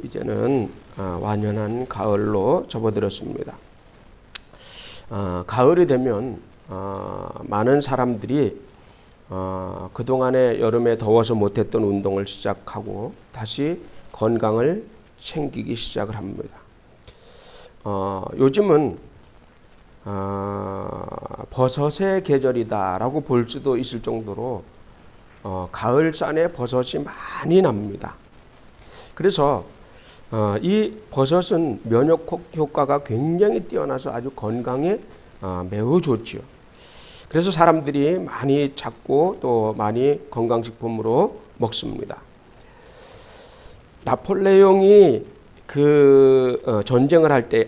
이제는 완연한 가을로 접어들었습니다. 가을이 되면 많은 사람들이 그동안에 여름에 더워서 못했던 운동을 시작하고 다시 건강을 챙기기 시작을 합니다. 요즘은 버섯의 계절이다라고 볼 수도 있을 정도로 가을산에 버섯이 많이 납니다. 그래서 이 버섯은 면역 효과가 굉장히 뛰어나서 아주 건강에 매우 좋지요. 그래서 사람들이 많이 찾고 또 많이 건강식품으로 먹습니다. 나폴레옹이 전쟁을 할 때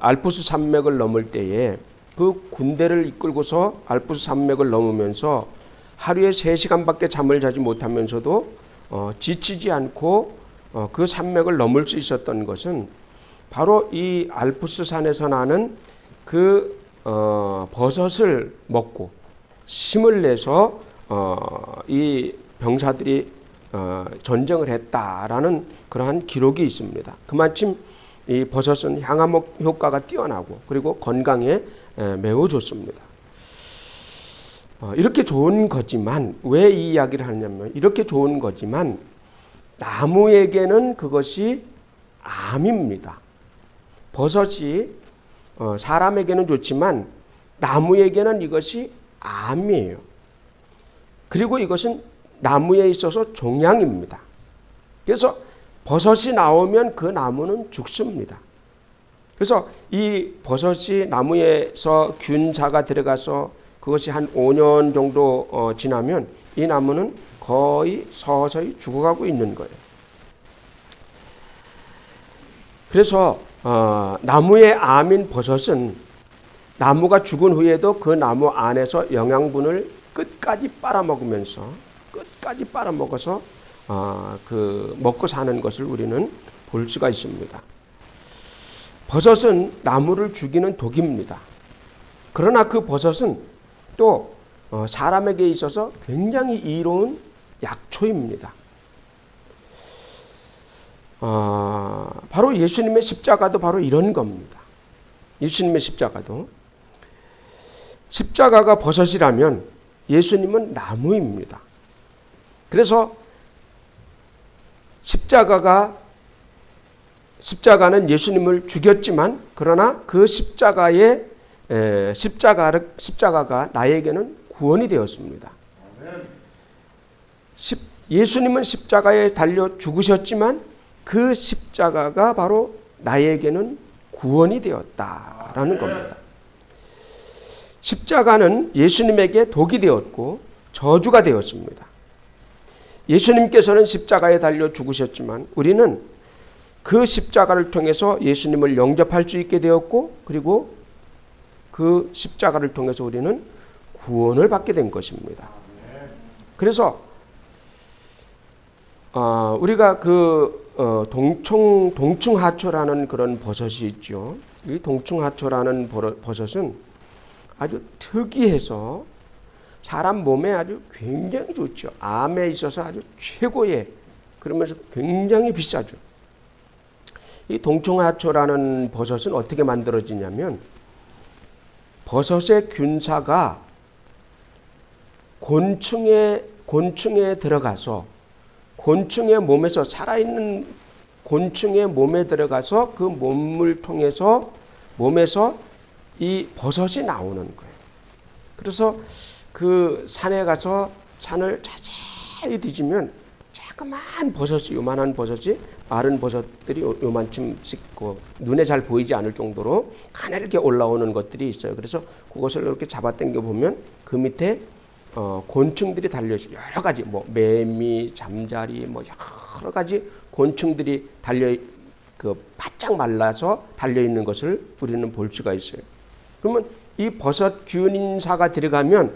알프스 산맥을 넘을 때에 그 군대를 이끌고서 알프스 산맥을 넘으면서 하루에 3시간밖에 잠을 자지 못하면서도 지치지 않고 그 산맥을 넘을 수 있었던 것은 바로 이 알프스 산에서 나는 그 버섯을 먹고 힘을 내서 이 병사들이 전쟁을 했다라는 그러한 기록이 있습니다. 그만큼 이 버섯은 항암 효과가 뛰어나고 그리고 건강에 매우 좋습니다. 이렇게 좋은 거지만 왜 이 이야기를 하냐면 이렇게 좋은 거지만 나무에게는 그것이 암입니다. 버섯이 사람에게는 좋지만 나무에게는 이것이 암이에요. 그리고 이것은 나무에 있어서 종양입니다. 그래서 버섯이 나오면 그 나무는 죽습니다. 그래서 이 버섯이 나무에서 균사가 들어가서 그것이 한 5년 정도 지나면 이 나무는 거의 서서히 죽어가고 있는 거예요. 그래서 나무의 암인 버섯은 나무가 죽은 후에도 그 나무 안에서 영양분을 끝까지 빨아먹어서 먹고 사는 것을 우리는 볼 수가 있습니다. 버섯은 나무를 죽이는 독입니다. 그러나 그 버섯은 또 사람에게 있어서 굉장히 이로운 약초입니다. 바로 예수님의 십자가도 바로 이런 겁니다. 예수님의 십자가가 버섯이라면 예수님은 나무입니다. 그래서 십자가는 예수님을 죽였지만 그러나 그 십자가가 나에게는 구원이 되었습니다. 예수님은 십자가에 달려 죽으셨지만 그 십자가가 바로 나에게는 구원이 되었다라는 겁니다. 십자가는 예수님에게 독이 되었고 저주가 되었습니다. 예수님께서는 십자가에 달려 죽으셨지만 우리는 그 십자가를 통해서 예수님을 영접할 수 있게 되었고 그리고 그 십자가를 통해서 우리는 구원을 받게 된 것입니다. 그래서 우리가 동충하초라는 그런 버섯이 있죠. 이 동충하초라는 버섯은 아주 특이해서 사람 몸에 아주 굉장히 좋죠. 암에 있어서 아주 최고의 그러면서 굉장히 비싸죠. 이 동충하초라는 버섯은 어떻게 만들어지냐면 버섯의 균사가 곤충에 들어가서 곤충의 몸에서 살아있는 곤충의 몸에 들어가서 그 몸을 통해서 몸에서 이 버섯이 나오는 거예요. 그래서 그 산에 가서 산을 자세히 뒤지면 자그마한 버섯이 요만한 버섯이 마른 버섯들이 요만큼씩 눈에 잘 보이지 않을 정도로 가늘게 올라오는 것들이 있어요. 그래서 그것을 이렇게 잡아당겨 보면 그 밑에 곤충들이 달려 있어요. 여러 가지 매미, 잠자리 여러 가지 곤충들이 바짝 말라서 달려 있는 것을 우리는 볼 수가 있어요. 그러면 이 버섯 균사가 들어가면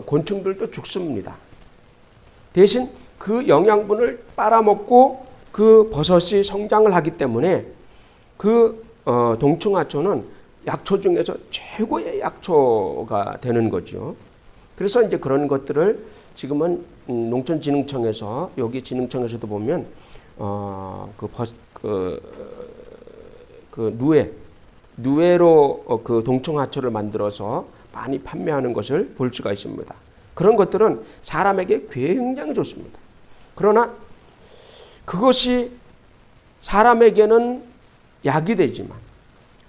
곤충들도 죽습니다. 대신 그 영양분을 빨아먹고 그 버섯이 성장을 하기 때문에 그 동충하초는 약초 중에서 최고의 약초가 되는 거죠. 그래서 이제 그런 것들을 지금은 농촌진흥청에서 여기 진흥청에서도 보면 누에로 그 동청하초를 만들어서 많이 판매하는 것을 볼 수가 있습니다. 그런 것들은 사람에게 굉장히 좋습니다. 그러나 그것이 사람에게는 약이 되지만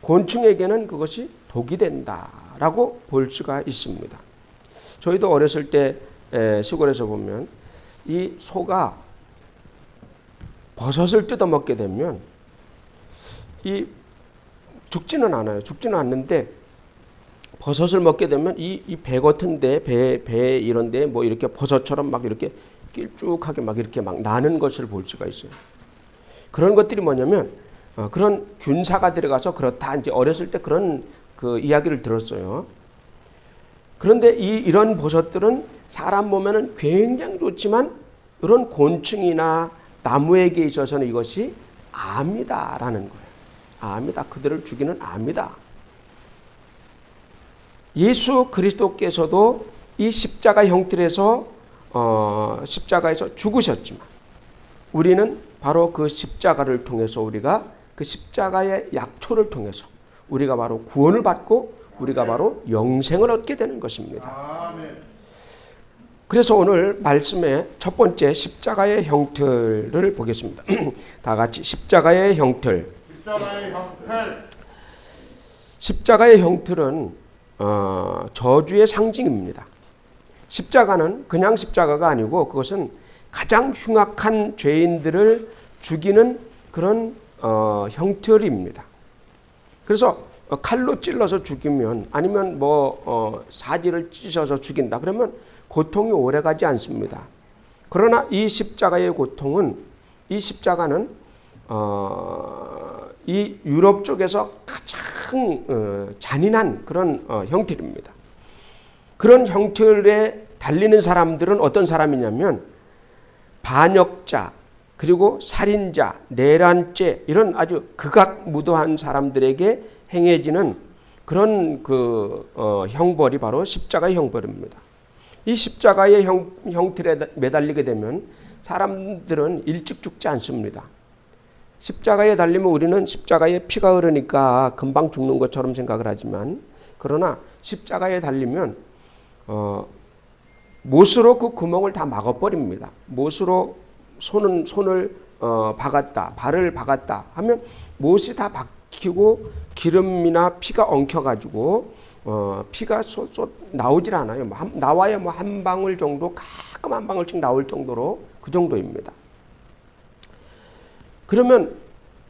곤충에게는 그것이 독이 된다라고 볼 수가 있습니다. 저희도 어렸을 때 시골에서 보면 이 소가 버섯을 뜯어 먹게 되면 이 죽지는 않아요. 죽지는 않는데 버섯을 먹게 되면 이 배 같은데 배 이런데 뭐 이렇게 버섯처럼 막 이렇게 길쭉하게 막 이렇게 막 나는 것을 볼 수가 있어요. 그런 것들이 뭐냐면 그런 균사가 들어가서 그렇다. 이제 어렸을 때 그런 그 이야기를 들었어요. 그런데 이런 버섯들은 사람 몸에는 굉장히 좋지만 이런 곤충이나 나무에게 있어서는 이것이 암이다라는 거예요. 암이다. 그들을 죽이는 암이다. 예수 그리스도께서도 이 십자가 형틀에서 십자가에서 죽으셨지만 우리는 바로 그 십자가를 통해서 우리가 그 십자가의 약초를 통해서 우리가 바로 구원을 받고 우리가 바로 영생을 얻게 되는 것입니다. 그래서 오늘 말씀의 첫 번째 십자가의 형틀을 보겠습니다. 다 같이 십자가의 형틀. 십자가의 형틀은 저주의 상징입니다. 십자가는 그냥 십자가가 아니고 그것은 가장 흉악한 죄인들을 죽이는 그런 형틀입니다. 그래서 칼로 찔러서 죽이면 아니면 사지를 찢어서 죽인다 그러면 고통이 오래가지 않습니다. 그러나 이 십자가의 고통은 이 십자가는 이 유럽 쪽에서 가장 잔인한 그런 형틀입니다. 그런 형틀에 달리는 사람들은 어떤 사람이냐면 반역자 그리고 살인자, 내란죄 이런 아주 극악무도한 사람들에게 행해지는 그런 형벌이 바로 십자가의 형벌입니다. 이 십자가의 형틀에 매달리게 되면 사람들은 일찍 죽지 않습니다. 십자가에 달리면 우리는 십자가에 피가 흐르니까 금방 죽는 것처럼 생각을 하지만 그러나 십자가에 달리면 못으로 그 구멍을 다 막아버립니다. 못으로 손을 박았다, 발을 박았다 하면 못이 다 박히고 기름이나 피가 엉켜가지고 피가 쏟 나오질 않아요. 나와야 한 방울 정도, 가끔 한 방울씩 나올 정도로 그 정도입니다. 그러면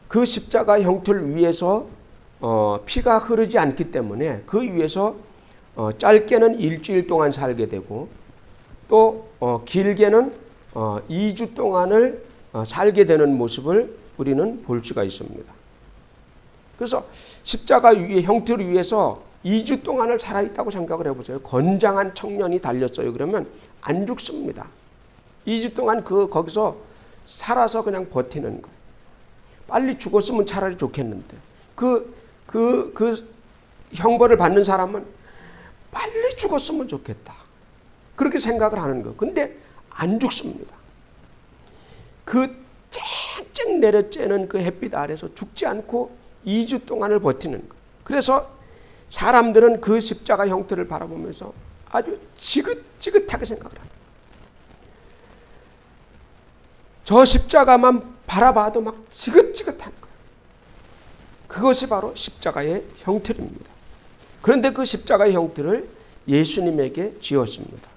그 십자가 형틀 위에서 피가 흐르지 않기 때문에 그 위에서 짧게는 일주일 동안 살게 되고 또 길게는 2주 동안을 살게 되는 모습을 우리는 볼 수가 있습니다. 그래서 십자가 위에 형틀 위에서 2주 동안을 살아있다고 생각을 해보세요. 건장한 청년이 달렸어요. 그러면 안 죽습니다. 2주 동안 거기서 살아서 그냥 버티는 거예요. 빨리 죽었으면 차라리 좋겠는데 그 형벌을 받는 사람은 빨리 죽었으면 좋겠다. 그렇게 생각을 하는 거예요. 근데 안 죽습니다. 그 쨍쨍 내려쬐는 그 햇빛 아래서 죽지 않고 2주 동안을 버티는 거예요. 그래서 사람들은 그 십자가 형태를 바라보면서 아주 지긋지긋하게 생각을 합니다. 저 십자가만 바라봐도 막 지긋지긋한 거예요. 그것이 바로 십자가의 형틀입니다. 그런데 그 십자가의 형틀을 예수님에게 지었습니다.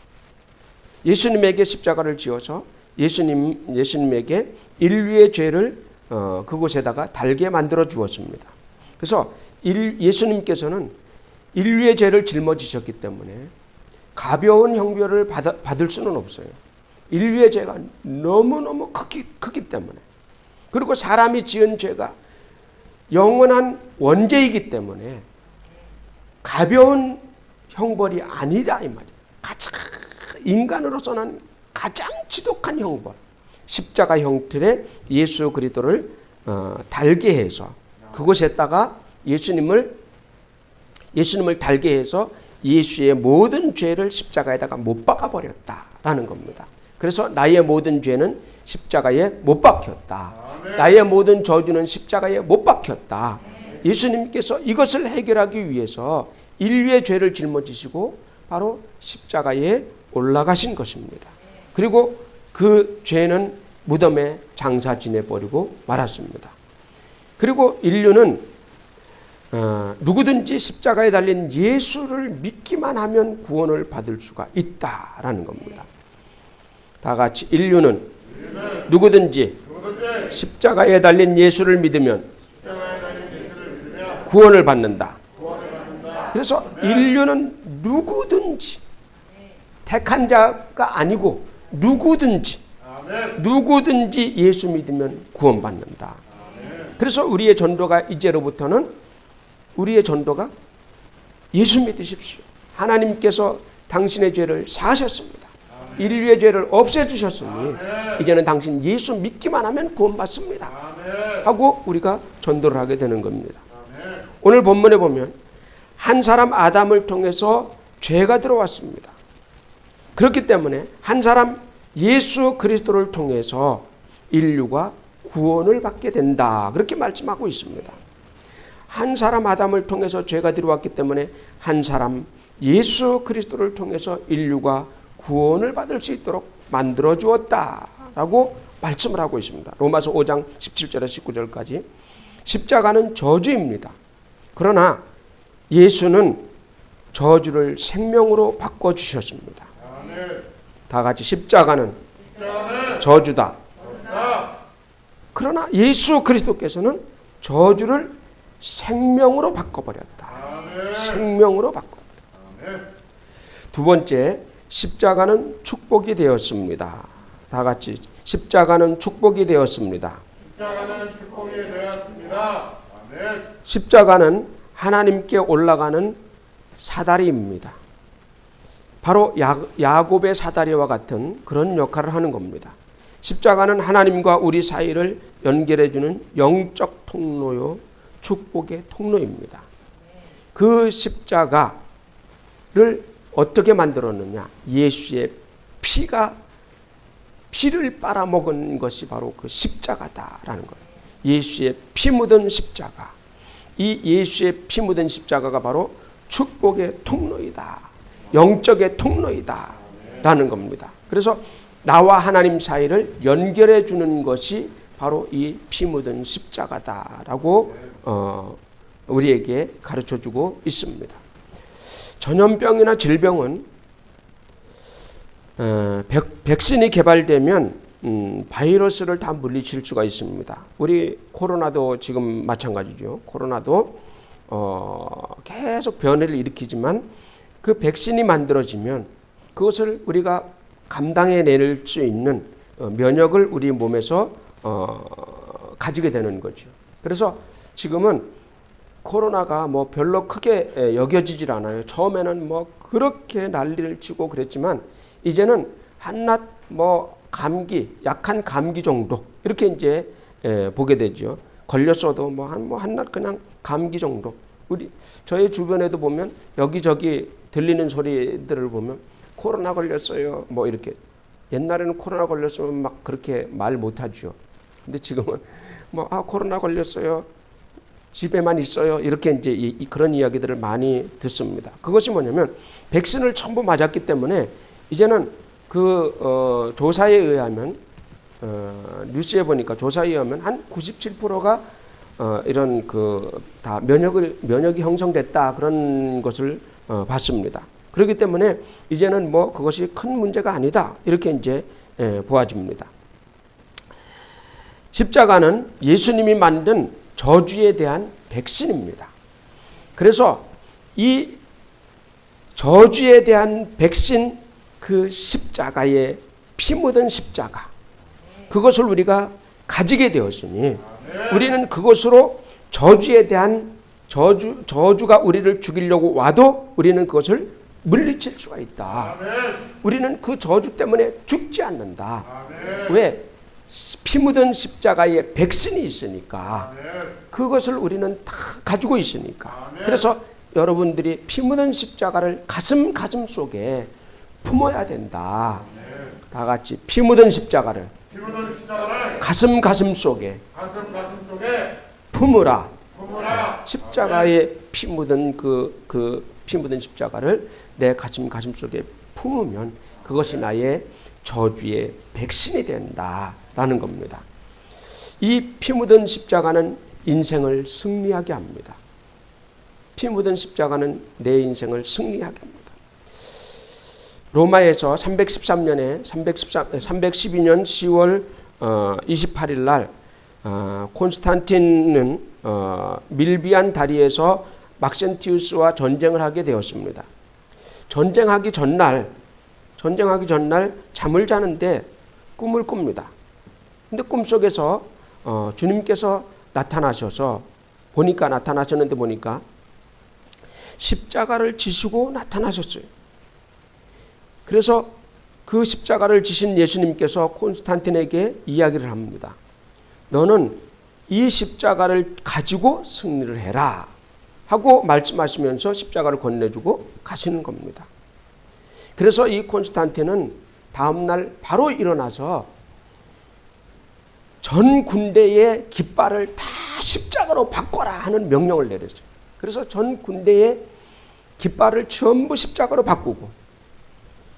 예수님에게 십자가를 지어서 예수님에게 인류의 죄를 그곳에다가 달게 만들어 주었습니다. 그래서 예수님께서는 인류의 죄를 짊어지셨기 때문에 가벼운 형벌을 받을 수는 없어요. 인류의 죄가 너무너무 크기 때문에 그리고 사람이 지은 죄가 영원한 원죄이기 때문에 가벼운 형벌이 아니라 이 말이에요. 가장 인간으로서는 가장 지독한 형벌 십자가 형틀에 예수 그리스도를 달게 해서 그곳에다가 예수님을 달게 해서 예수의 모든 죄를 십자가에다가 못 박아 버렸다라는 겁니다. 그래서 나의 모든 죄는 십자가에 못 박혔다. 나의 모든 저주는 십자가에 못 박혔다. 예수님께서 이것을 해결하기 위해서 인류의 죄를 짊어지시고 바로 십자가에 올라가신 것입니다. 그리고 그 죄는 무덤에 장사 지내버리고 말았습니다. 그리고 인류는 누구든지 십자가에 달린 예수를 믿기만 하면 구원을 받을 수가 있다라는 겁니다. 다 같이 인류는 누구든지 십자가에 달린 예수를 믿으면 구원을 받는다. 그래서 인류는 누구든지 택한 자가 아니고 누구든지 예수 믿으면 구원받는다. 그래서 우리의 전도가 이제로부터는 우리의 전도가 예수 믿으십시오. 하나님께서 당신의 죄를 사하셨습니다. 인류의 죄를 없애주셨으니 이제는 당신 예수 믿기만 하면 구원받습니다. 하고 우리가 전도를 하게 되는 겁니다. 오늘 본문에 보면 한 사람 아담을 통해서 죄가 들어왔습니다. 그렇기 때문에 한 사람 예수 그리스도를 통해서 인류가 구원을 받게 된다. 그렇게 말씀하고 있습니다. 한 사람 아담을 통해서 죄가 들어왔기 때문에 한 사람 예수 그리스도를 통해서 인류가 구원을 받을 수 있도록 만들어 주었다라고 말씀을 하고 있습니다. 로마서 5장 17절에서 19절까지. 십자가는 저주입니다. 그러나 예수는 저주를 생명으로 바꿔주셨습니다. 다 같이 십자가는 저주다. 그러나 예수 그리스도께서는 저주를 생명으로 바꿔버렸다. 생명으로 바꿔버렸다. 두 번째, 십자가는 축복이 되었습니다. 다 같이 십자가는 축복이 되었습니다. 십자가는 축복이 되었습니다. 아멘. 십자가는 하나님께 올라가는 사다리입니다. 바로 야곱의 사다리와 같은 그런 역할을 하는 겁니다. 십자가는 하나님과 우리 사이를 연결해주는 영적 통로요, 축복의 통로입니다. 그 십자가를 어떻게 만들었느냐? 예수의 피를 빨아먹은 것이 바로 그 십자가다라는 거예요. 예수의 피 묻은 십자가. 이 예수의 피 묻은 십자가가 바로 축복의 통로이다. 영적의 통로이다. 라는 겁니다. 그래서 나와 하나님 사이를 연결해 주는 것이 바로 이 피 묻은 십자가다라고 우리에게 가르쳐 주고 있습니다. 전염병이나 질병은 백신이 개발되면 바이러스를 다 물리칠 수가 있습니다. 우리 코로나도 지금 마찬가지죠. 코로나도 계속 변이를 일으키지만 그 백신이 만들어지면 그것을 우리가 감당해낼 수 있는 면역을 우리 몸에서 가지게 되는 거죠. 그래서 지금은 코로나가 뭐 별로 크게 여겨지질 않아요. 처음에는 뭐 그렇게 난리를 치고 그랬지만 이제는 한낱 뭐 감기, 약한 감기 정도 이렇게 이제 보게 되죠. 걸렸어도 한낱 그냥 감기 정도. 저희 주변에도 보면 여기저기 들리는 소리들을 보면 코로나 걸렸어요. 뭐 이렇게. 옛날에는 코로나 걸렸으면 막 그렇게 말 못하죠. 근데 지금은 코로나 걸렸어요. 집에만 있어요. 이렇게 이제 그런 이야기들을 많이 듣습니다. 그것이 뭐냐면 백신을 전부 맞았기 때문에 이제는 그 조사에 의하면 뉴스에 보니까 조사에 의하면 한 97%가 이런 다 면역이 형성됐다 그런 것을 봤습니다. 그렇기 때문에 이제는 뭐 그것이 큰 문제가 아니다 이렇게 이제 보아집니다. 십자가는 예수님이 만든 저주에 대한 백신입니다. 그래서 이 저주에 대한 백신 그 십자가의 피 묻은 십자가 그것을 우리가 가지게 되었으니 우리는 그것으로 저주에 대한 저주가 우리를 죽이려고 와도 우리는 그것을 물리칠 수가 있다. 우리는 그 저주 때문에 죽지 않는다. 왜? 피 묻은 십자가에 백신이 있으니까 그것을 우리는 다 가지고 있으니까. 그래서 여러분들이 피 묻은 십자가를 가슴 속에 품어야 된다. 다 같이 피 묻은 십자가를 피 묻은 십자가를 가슴 속에 가슴 속에 품으라. 품으라. 십자가에 피 묻은 피 묻은 십자가를 내 가슴 속에 품으면 그것이 나의 저주의 백신이 된다라는 겁니다. 이 피 묻은 십자가는 인생을 승리하게 합니다. 피 묻은 십자가는 내 인생을 승리하게 합니다. 로마에서 312년 10월 28일 날 콘스탄틴은 밀비안 다리에서 막센티우스와 전쟁을 하게 되었습니다. 전쟁하기 전날 잠을 자는데 꿈을 꿉니다. 근데 꿈속에서 주님께서 나타나셨는데 보니까 십자가를 지시고 나타나셨어요. 그래서 그 십자가를 지신 예수님께서 콘스탄틴에게 이야기를 합니다. 너는 이 십자가를 가지고 승리를 해라 하고 말씀하시면서 십자가를 건네주고 가시는 겁니다. 그래서 이 콘스탄틴은 다음날 바로 일어나서 전 군대의 깃발을 다 십자가로 바꿔라 하는 명령을 내렸어요. 그래서 전 군대의 깃발을 전부 십자가로 바꾸고,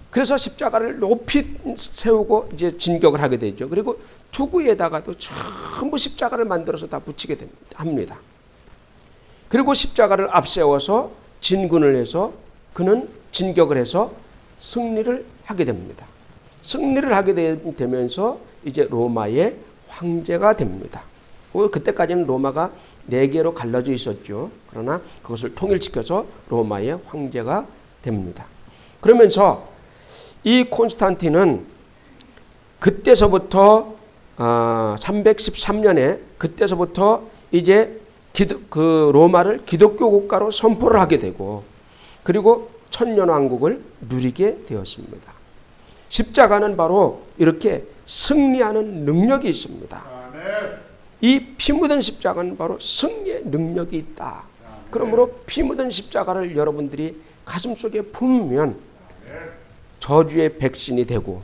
그래서 십자가를 높이 세우고 이제 진격을 하게 되죠. 그리고 투구에다가도 전부 십자가를 만들어서 다 붙이게 합니다. 그리고 십자가를 앞세워서 진군을 해서 그는 진격을 해서 승리를 하게 됩니다. 승리를 하게 되면서 이제 로마의 황제가 됩니다. 그때까지는 로마가 4개로 갈라져 있었죠. 그러나 그것을 통일시켜서 로마의 황제가 됩니다. 그러면서 이 콘스탄틴은 그때서부터 313년에 그때서부터 이제 로마를 기독교 국가로 선포를 하게 되고, 그리고 천년왕국을 누리게 되었습니다. 십자가는 바로 이렇게 승리하는 능력이 있습니다. 이 피 묻은 십자가는 바로 승리의 능력이 있다. 그러므로 피 묻은 십자가를 여러분들이 가슴속에 품으면 저주의 백신이 되고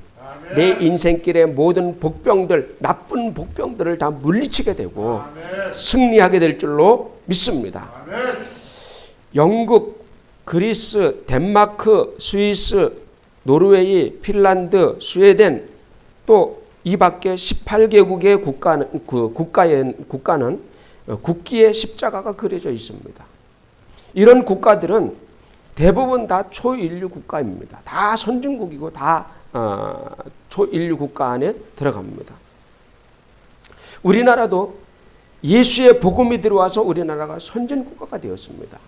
내 인생길의 모든 복병들, 나쁜 복병들을 다 물리치게 되고 승리하게 될 줄로 믿습니다. 영국, 그리스, 덴마크, 스위스, 노르웨이, 핀란드, 스웨덴, 또 이 밖에 18개국의 국가는 국기에 십자가가 그려져 있습니다. 이런 국가들은 대부분 다 초인류 국가입니다. 다 선진국이고 다 초인류 국가 안에 들어갑니다. 우리나라도 예수의 복음이 들어와서 우리나라가 선진국가가 되었습니다.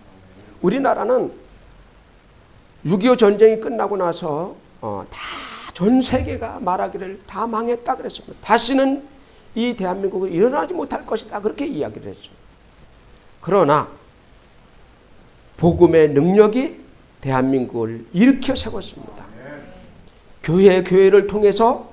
우리나라는 6.25 전쟁이 끝나고 나서 다 전 세계가 말하기를 다 망했다 그랬습니다. 다시는 이 대한민국은 일어나지 못할 것이다 그렇게 이야기를 했어요. 그러나 복음의 능력이 대한민국을 일으켜 세웠습니다. 교회를 통해서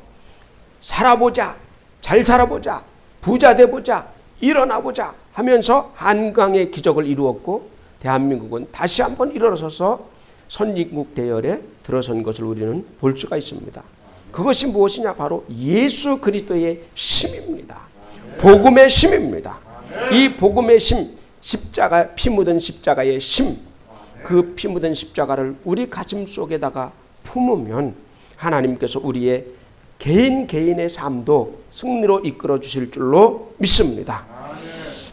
살아보자, 잘 살아보자, 부자 돼보자, 일어나보자 하면서 한강의 기적을 이루었고, 대한민국은 다시 한번 일어서서 선진국 대열에 들어선 것을 우리는 볼 수가 있습니다. 그것이 무엇이냐? 바로 예수 그리스도의 힘입니다. 복음의 힘입니다. 이 복음의 힘, 십자가, 피 묻은 십자가의 힘, 그 피 묻은 십자가를 우리 가슴 속에다가 품으면 하나님께서 우리의 개인의 삶도 승리로 이끌어 주실 줄로 믿습니다.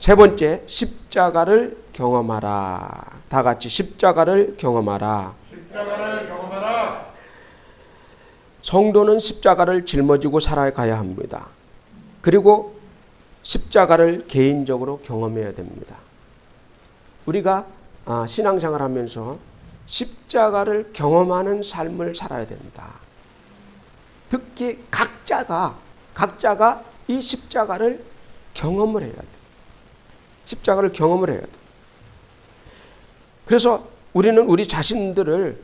세 번째, 십자가를 경험하라. 다 같이 십자가를 경험하라. 십자가를 경험하라. 성도는 십자가를 짊어지고 살아가야 합니다. 그리고 십자가를 개인적으로 경험해야 됩니다. 우리가 신앙생활 하면서 십자가를 경험하는 삶을 살아야 된다. 특히 각자가 이 십자가를 경험을 해야 돼. 십자가를 경험을 해야 돼. 그래서 우리는 우리 자신들을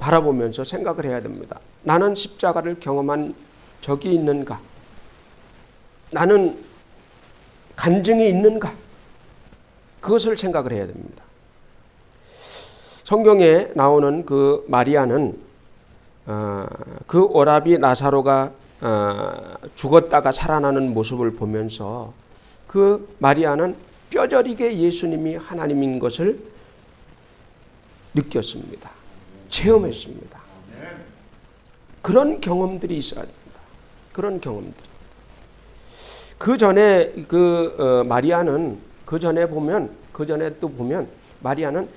바라보면서 생각을 해야 됩니다. 나는 십자가를 경험한 적이 있는가? 나는 간증이 있는가? 그것을 생각을 해야 됩니다. 성경에 나오는 그 마리아는 그 오라비 나사로가 죽었다가 살아나는 모습을 보면서 그 마리아는 뼈저리게 예수님이 하나님인 것을 느꼈습니다. 체험했습니다. 그런 경험들이 있어야 됩니다. 그런 경험들. 그 전에 마리아는 그 전에 또 보면 마리아는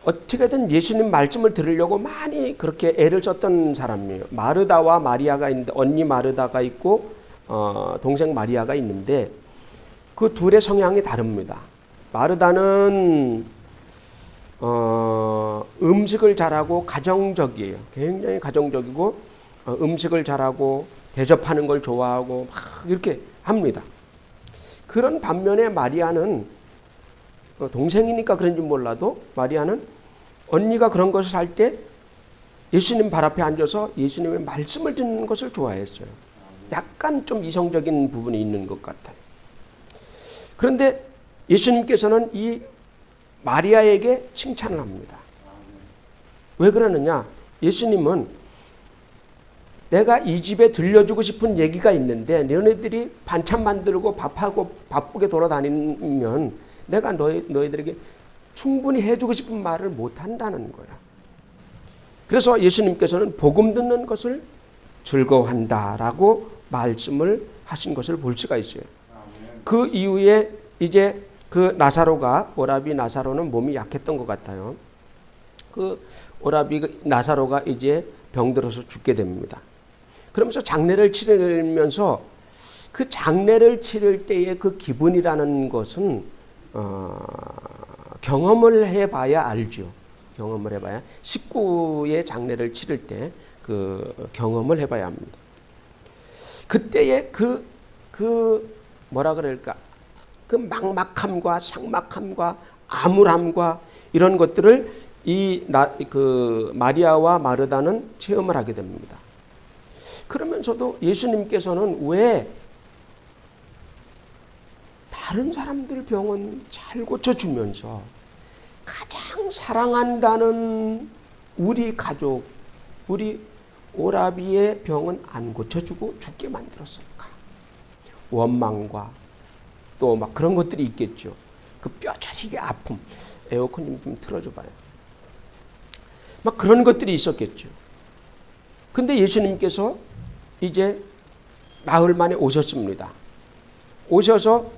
어떻게든 예수님 말씀을 들으려고 많이 그렇게 애를 썼던 사람이에요. 마르다와 마리아가 있는데 언니 마르다가 있고 동생 마리아가 있는데 그 둘의 성향이 다릅니다. 마르다는 음식을 잘하고 가정적이에요. 굉장히 가정적이고 음식을 잘하고 대접하는 걸 좋아하고 막 이렇게 합니다. 그런 반면에 마리아는 동생이니까 그런지 몰라도 마리아는 언니가 그런 것을 할 때 예수님 발 앞에 앉아서 예수님의 말씀을 듣는 것을 좋아했어요. 약간 좀 이성적인 부분이 있는 것 같아요. 그런데 예수님께서는 이 마리아에게 칭찬을 합니다. 왜 그러느냐? 예수님은 내가 이 집에 들려주고 싶은 얘기가 있는데 너희들이 반찬 만들고 밥하고 바쁘게 돌아다니면 내가 너희들에게 충분히 해주고 싶은 말을 못한다는 거야. 그래서 예수님께서는 복음 듣는 것을 즐거워한다라고 말씀을 하신 것을 볼 수가 있어요. 그 이후에 이제 그 나사로가 오라비 나사로는 몸이 약했던 것 같아요. 그 오라비 나사로가 이제 병들어서 죽게 됩니다. 그러면서 장례를 치르면서 그 장례를 치를 때의 그 기분이라는 것은 경험을 해봐야 알죠. 경험을 해봐야 식구의 장례를 치를 때 그 경험을 해봐야 합니다. 그때의 그 뭐라 그럴까? 그 막막함과 삭막함과 암울함과 이런 것들을 그 마리아와 마르다는 체험을 하게 됩니다. 그러면서도 예수님께서는 왜 다른 사람들 병은 잘 고쳐주면서 가장 사랑한다는 우리 가족, 우리 오라비의 병은 안 고쳐주고 죽게 만들었을까? 원망과 또 막 그런 것들이 있겠죠. 그 뼈저리게 아픔. 에어컨 좀 틀어줘봐요. 막 그런 것들이 있었겠죠. 근데 예수님께서 이제 나흘 만에 오셨습니다. 오셔서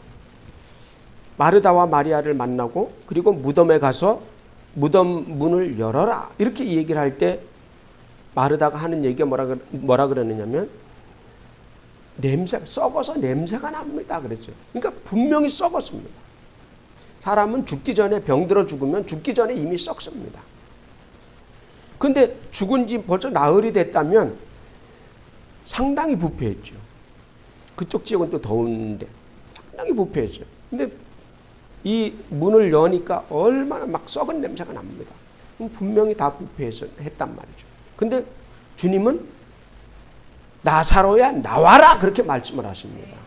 마르다와 마리아를 만나고 그리고 무덤에 가서 무덤 문을 열어라 이렇게 얘기를 할 때 마르다가 하는 얘기가 뭐라 그러느냐면 썩어서 냄새가 납니다 그랬죠. 그러니까 분명히 썩었습니다. 사람은 죽기 전에 병들어 죽으면 죽기 전에 이미 썩습니다. 근데 죽은 지 벌써 나흘이 됐다면 상당히 부패했죠. 그쪽 지역은 또 더운데 상당히 부패했어요. 근데 이 문을 여니까 얼마나 막 썩은 냄새가 납니다. 분명히 다 부패했단 말이죠. 근데 주님은 나사로야 나와라 그렇게 말씀을 하십니다.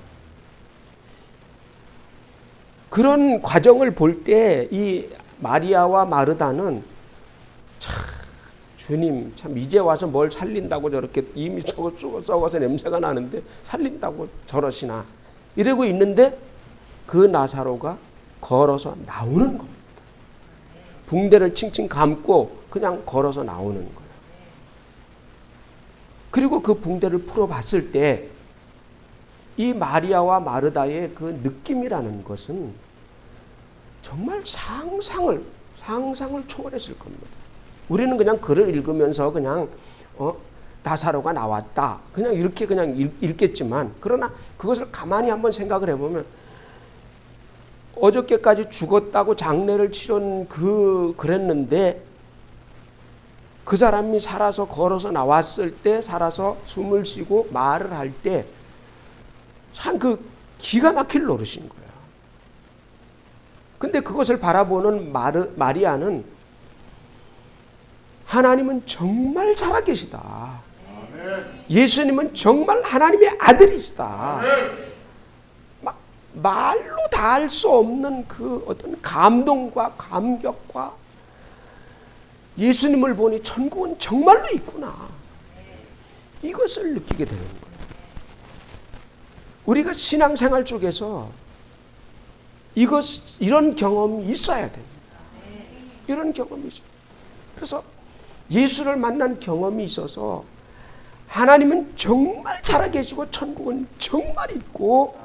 그런 과정을 볼 때 이 마리아와 마르다는 참 주님 참 이제 와서 뭘 살린다고 저렇게 이미 썩어서 냄새가 나는데 살린다고 저러시나 이러고 있는데 그 나사로가 걸어서 나오는 겁니다. 붕대를 칭칭 감고 그냥 걸어서 나오는 거예요. 그리고 그 붕대를 풀어봤을 때 이 마리아와 마르다의 그 느낌이라는 것은 정말 상상을 초월했을 겁니다. 우리는 그냥 글을 읽으면서 그냥 나사로가 나왔다 그냥 이렇게 그냥 읽겠지만 그러나 그것을 가만히 한번 생각을 해보면 어저께까지 죽었다고 장례를 치른 그랬는데 그 사람이 살아서 걸어서 나왔을 때 살아서 숨을 쉬고 말을 할 때 참 그 기가 막힐 노릇인 거예요. 근데 그것을 바라보는 마리아는 하나님은 정말 살아계시다. 예수님은 정말 하나님의 아들이시다. 막 말로 다 할 수 없는 그 어떤 감동과 감격과 예수님을 보니 천국은 정말로 있구나. 이것을 느끼게 되는 거예요. 우리가 신앙생활 속에서 이런 경험이 있어야 됩니다. 이런 경험이 있어요. 그래서 예수를 만난 경험이 있어서 하나님은 정말 살아계시고 천국은 정말 있고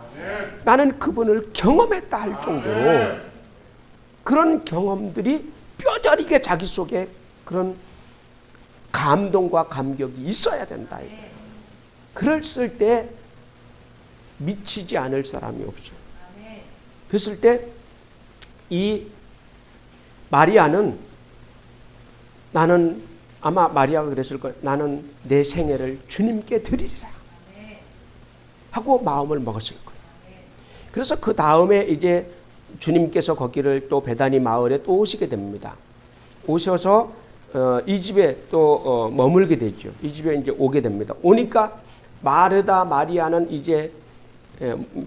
나는 그분을 경험했다 할 정도로 그런 경험들이 뼈저리게 자기 속에 그런 감동과 감격이 있어야 된다. 그랬을 때 미치지 않을 사람이 없어요. 그랬을 때 이 마리아는 나는 아마 마리아가 그랬을 거예요. 나는 내 생애를 주님께 드리리라 하고 마음을 먹었을 거예요. 그래서 그 다음에 이제 주님께서 거기를 또 베다니 마을에 또 오시게 됩니다. 오셔서 이 집에 또 머물게 되죠. 이 집에 이제 오게 됩니다. 오니까 마르다 마리아는 이제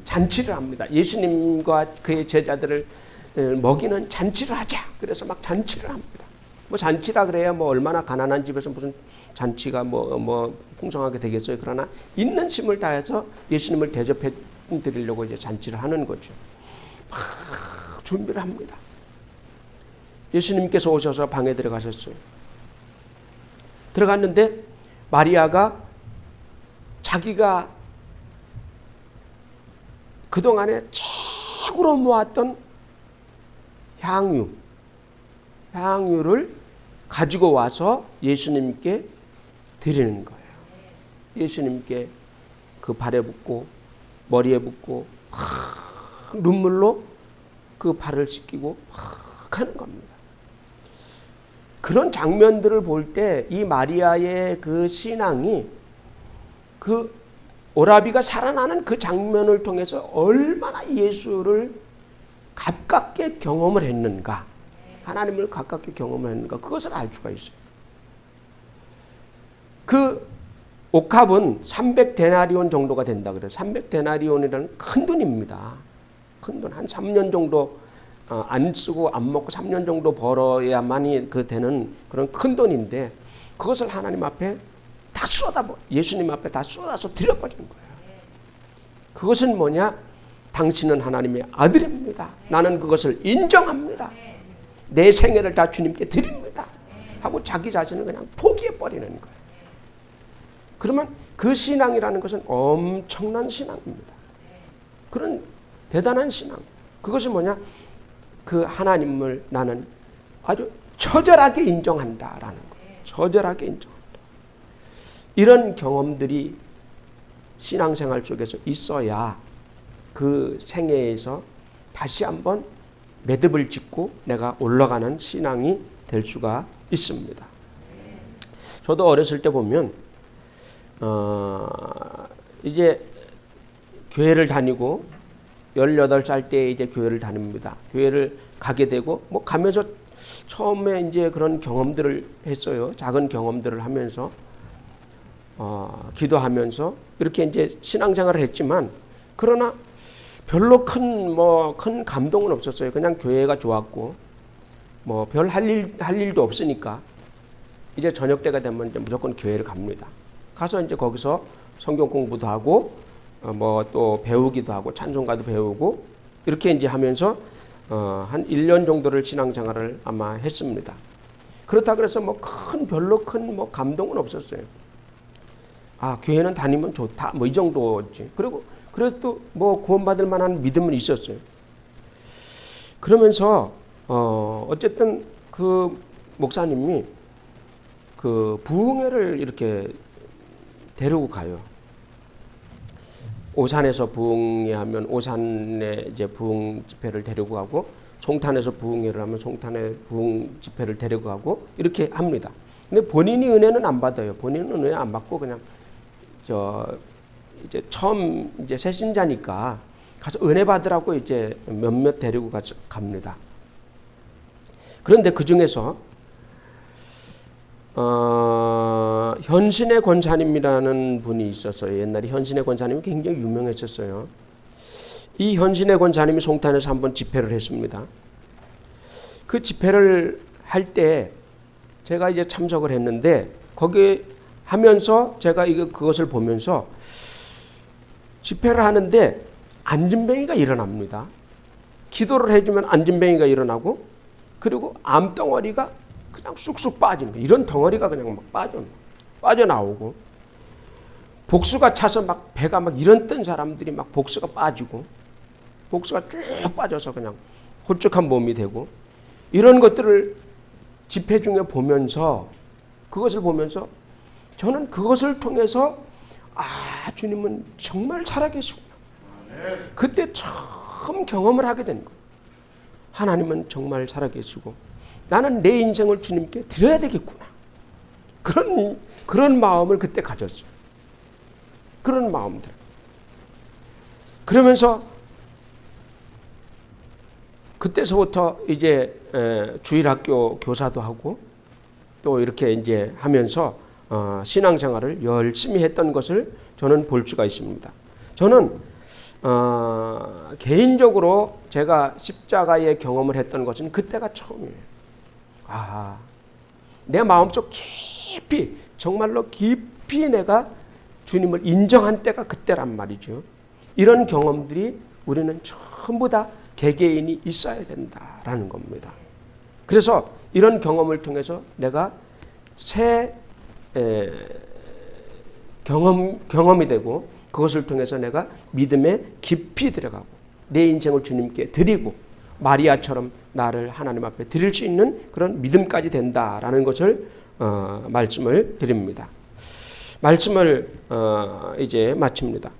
잔치를 합니다. 예수님과 그의 제자들을 먹이는 잔치를 하자. 그래서 막 잔치를 합니다. 뭐 잔치라 그래야 뭐 얼마나 가난한 집에서 무슨 잔치가 뭐 풍성하게 되겠어요. 그러나 있는 힘을 다해서 예수님을 대접해 드리려고 이제 잔치를 하는 거죠. 막 준비를 합니다. 예수님께서 오셔서 방에 들어가셨어요. 들어갔는데 마리아가 자기가 그동안에 최고로 모았던 향유를 가지고 와서 예수님께 드리는 거예요. 예수님께 그 발에 붓고 머리에 붓고 눈물로 그 발을 씻기고 하는 겁니다. 그런 장면들을 볼 때 이 마리아의 그 신앙이 그 오라비가 살아나는 그 장면을 통해서 얼마나 예수를 가깝게 경험을 했는가, 하나님을 가깝게 경험을 했는가, 그것을 알 수가 있어요. 그 옥합은 300데나리온 정도가 된다 그래요. 300데나리온이라는 큰 돈입니다. 큰 돈. 한 3년 정도 안 쓰고 안 먹고 3년 정도 벌어야만이 그 되는 그런 큰 돈인데 그것을 하나님 앞에 다 예수님 앞에 다 쏟아서 드려버린 거예요. 그것은 뭐냐? 당신은 하나님의 아들입니다. 나는 그것을 인정합니다. 내 생애를 다 주님께 드립니다. 하고 자기 자신을 그냥 포기해버리는 거예요. 그러면 그 신앙이라는 것은 엄청난 신앙입니다. 그런 대단한 신앙. 그것이 뭐냐? 그 하나님을 나는 아주 처절하게 인정한다라는 거예요. 처절하게 인정한다. 이런 경험들이 신앙생활 속에서 있어야 그 생애에서 다시 한번 매듭을 짓고 내가 올라가는 신앙이 될 수가 있습니다. 저도 어렸을 때 보면 이제 교회를 다니고 18살 때 이제 교회를 다닙니다. 교회를 가게 되고 뭐 가면서 처음에 이제 그런 경험들을 했어요. 작은 경험들을 하면서 기도하면서 이렇게 이제 신앙생활을 했지만 그러나 별로 큰 감동은 없었어요. 그냥 교회가 좋았고 뭐 별 할 일도 없으니까 이제 저녁 때가 되면 이제 무조건 교회를 갑니다. 가서 이제 거기서 성경 공부도 하고 뭐 또 배우기도 하고 찬송가도 배우고 이렇게 이제 하면서 한 1년 정도를 신앙생활을 아마 했습니다. 그렇다 그래서 뭐 별로 큰 감동은 없었어요. 아, 교회는 다니면 좋다. 뭐 이 정도지. 그리고 그래도 뭐 구원받을 만한 믿음은 있었어요. 그러면서 어쨌든 그 목사님이 그 부흥회를 이렇게 데리고 가요. 오산에서 부흥회 하면 오산에 이제 부흥 집회를 데리고 가고 송탄에서 부흥회를 하면 송탄에 부흥 집회를 데리고 가고 이렇게 합니다. 근데 본인이 은혜는 안 받아요. 본인은 은혜 안 받고 그냥 이제 처음 이제 새신자니까 가서 은혜 받으라고 이제 몇몇 데리고 갑니다. 그런데 그 중에서 현신의 권사님이라는 분이 있었어요. 옛날에 현신의 권사님이 굉장히 유명했었어요. 이 현신의 권사님이 송탄에서 한번 집회를 했습니다. 그 집회를 할 때 제가 이제 참석을 했는데 거기에 하면서 제가 그것을 보면서 집회를 하는데 안진뱅이가 일어납니다. 기도를 해주면 안진뱅이가 일어나고, 그리고 암덩어리가 그냥 쑥쑥 빠지는 거예요. 이런 덩어리가 그냥 막 빠져나오고, 복수가 차서 막 배가 막 이런 뜬 사람들이 막 복수가 빠지고, 복수가 쭉 빠져서 그냥 홀쭉한 몸이 되고, 이런 것들을 집회 중에 보면서, 그것을 보면서 저는 그것을 통해서 주님은 정말 살아계시구나. 그때 처음 경험을 하게 된 거예요. 하나님은 정말 살아계시고 나는 내 인생을 주님께 드려야 되겠구나. 그런 마음을 그때 가졌어요. 그런 마음들. 그러면서 그때서부터 이제 주일학교 교사도 하고 또 이렇게 이제 하면서 신앙생활을 열심히 했던 것을 저는 볼 수가 있습니다. 저는 개인적으로 제가 십자가의 경험을 했던 것은 그때가 처음이에요. 내 마음속 깊이, 정말로 깊이 내가 주님을 인정한 때가 그때란 말이죠. 이런 경험들이 우리는 전부 다 개개인이 있어야 된다라는 겁니다. 그래서 이런 경험을 통해서 내가 새 경험이 되고, 그것을 통해서 내가 믿음에 깊이 들어가고 내 인생을 주님께 드리고 마리아처럼 나를 하나님 앞에 드릴 수 있는 그런 믿음까지 된다라는 것을 말씀을 드립니다. 말씀을 이제 마칩니다.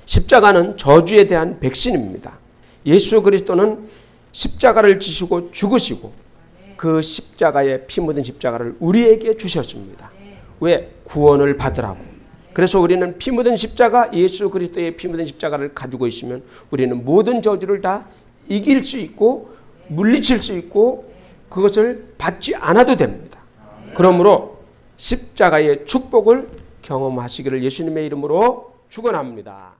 십자가는 저주에 대한 백신입니다. 예수 그리스도는 십자가를 지시고 죽으시고 그 십자가에 피 묻은 십자가를 우리에게 주셨습니다. 왜? 구원을 받으라고. 그래서 우리는 피 묻은 십자가, 예수 그리스도의 피 묻은 십자가를 가지고 있으면 우리는 모든 저주를 다 이길 수 있고 물리칠 수 있고 그것을 받지 않아도 됩니다. 그러므로 십자가의 축복을 경험하시기를 예수님의 이름으로 축원합니다.